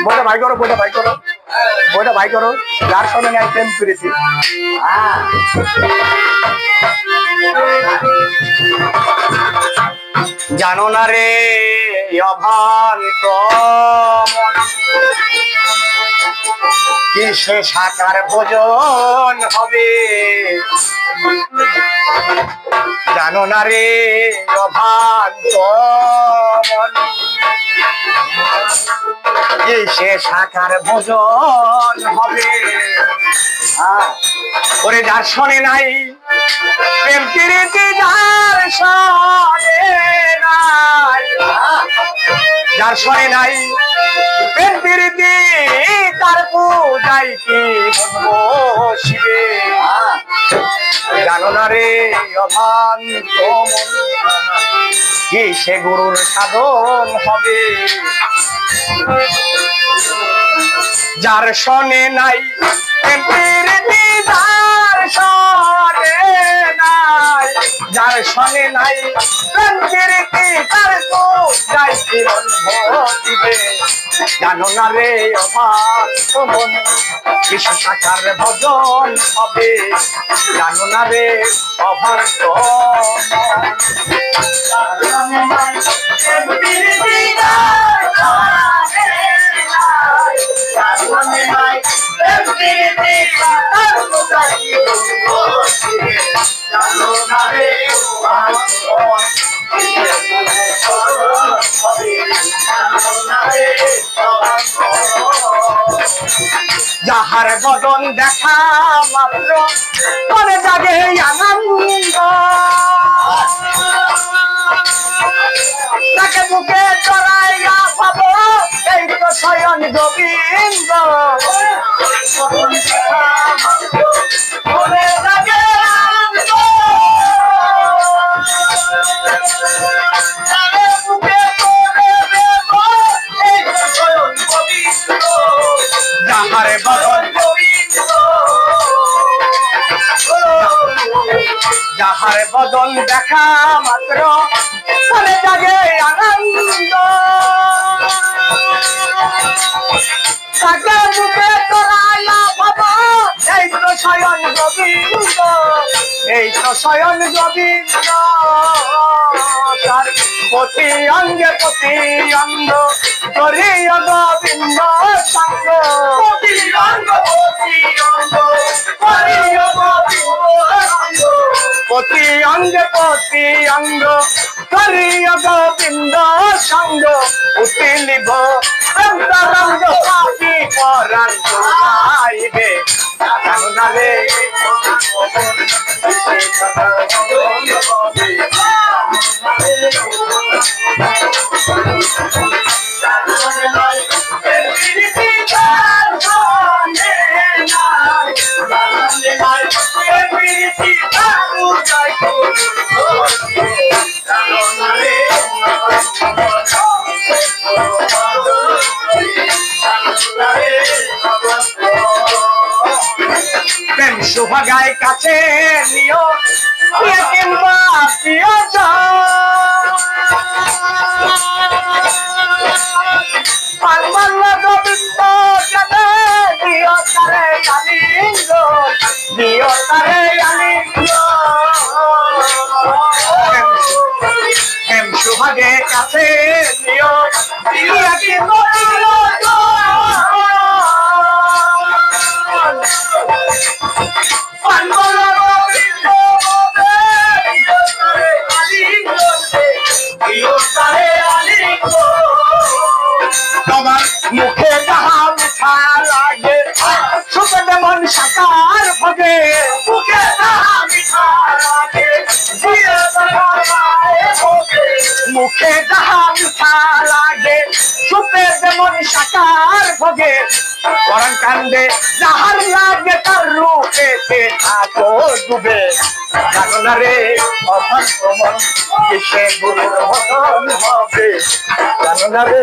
বইটা ভাই করো, বইটা ভাই করো, বইটা ভাই করো। যার সঙ্গে আমি প্রেম করেছি। জানো না রে অভান্ত কি সে সাকার ভোজন হবে, জানো না রে অভান্ত কি সে সাকার ভোজন হবে। ওরে যার শোনে নাই প্রেম প্রীতি, যার শোনে নাই, যার শোনে নাই প্রেম প্রীতি, তার পূজাই কি বসিবে। জানো না রে অভান্ত কি সে গুরুর সাধন হবে। যার শোনে নাই প্রেম প্রীতি, যার শোনে নাই, যার শোনে নাই প্রেম প্রীতি, তার পূজাই কি বসিবে। জানো না রে অভান্ত মন কি সে সাকার ভজন হবে, জানো না রে অভান্ত যাহার বদন দেখা মাত্র মনে জাগে আনন্দ, তাকে বুকে জড়াইয়া পাবো এই তো স্বয়ং গোবিন্দ। মনে জাগে আনন্দ, তাকে বুকে জড়াইয়া পাবো এই তো স্বয়ং গোবিন্দ। যাহার বদন যাহার বদন দেখা মাত্র মনে জাগে আনন্দ, তাকে বুকে জড়াইয়া পাবো এই তো স্বয়ং গোবিন্দ, এই তো স্বয়ং গোবিন্দ। তার প্রতি অঙ্গে প্রতি অঙ্গ করিয়া গোবিন্দ সঙ্গ, প্রতি অঙ্গ প্রতি অঙ্গ করিয়া গোবিন্দ সঙ্গ, প্রতি অঙ্গে প্রতি অঙ্গ করিয়া গোবিন্দ সঙ্গ। উঠিলিব রঙ্গ পাখি পরাণ গাইবে, জানো না রে প্রেম সুভাগায় কাছে নিও কিংবা প্রিয় পারমাল্য গোবিন্দ জানে দিও তারে আলিঙ্গ, দিও তারে আলিঙ্গ। প্রেম সুভাগে কাছে নিও কিংবা তোমার মুখে যাহা মিঠা লাগে সুখে মন সাকার ভোগে, মুখে যাহা মিঠা লাগে মুখে যাহা মিঠা লাগে সুখে মন সাকার ভোগে। পরাণ কান্দে যাহার লাগে তার রূপে থাকো ডুবে, জানো না রে অভান্ত মন কি সে গুরুর ভজন হবে, জানো না রে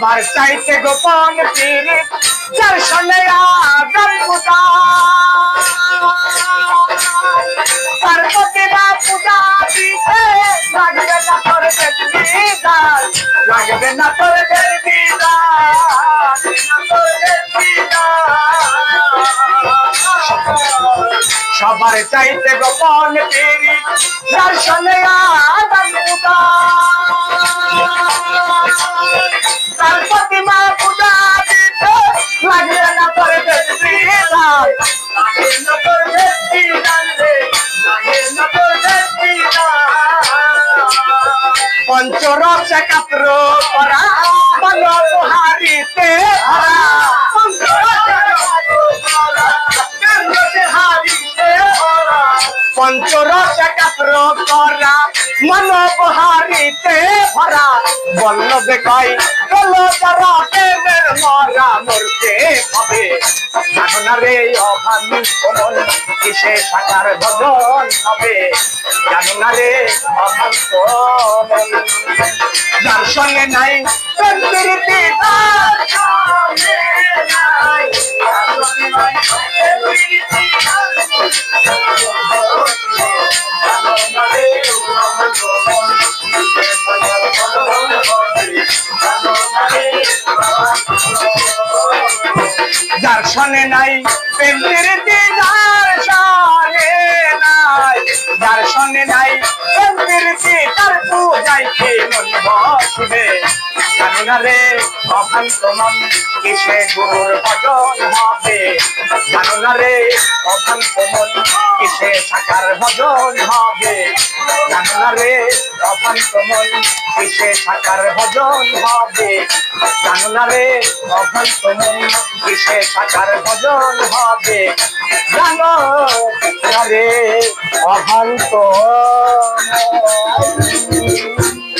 সবার চাইতে গোপন পীড়িত যার সঙ্গে আদম খুদা তার প্রতিভা পূজা দিতে লাগবে না তোর বিধান লাগবে না তোর বিধান সবার চাইতে গোপন পীড়িত যার সঙ্গে আদম খুদা তার প্রতিমা পূজা দিতে লাগবে না তোর বিধান লাগে না তোর বিধান রে লাগে না তোর বিধান পঞ্চরস একাত্র করা মনোহারিতে পঞ্চরস একাত্র করা মনোহারিতে ভরা বল্লভে কয় চলো যারা প্রেমের মরা মরতে হবে জানো না রে অভাবী কোমল কিসে সাকার ভজন হবে জানো না রে অভাব কোমল যার সঙ্গে নাই প্রেম প্রীতি তার সঙ্গে নাই যার সনে নাই প্রেম প্রীতি যার সনে নাই যার সনে নাই প্রেম প্রীতি তার পূজাইতে মন বসবে জানো না রে অভ্রান্ত মন কিসে গুরুর ভজন হবে জানো না রে অভ্রান্ত মন কিসে সাকার ভজন হবে জানো না রে অভ্রান্ত মন কিসে সাকার ভজন হবে জানো না রে অভ্রান্ত মন কিসে সাকার ভজন হবে জানো না রে অভ্রান্ত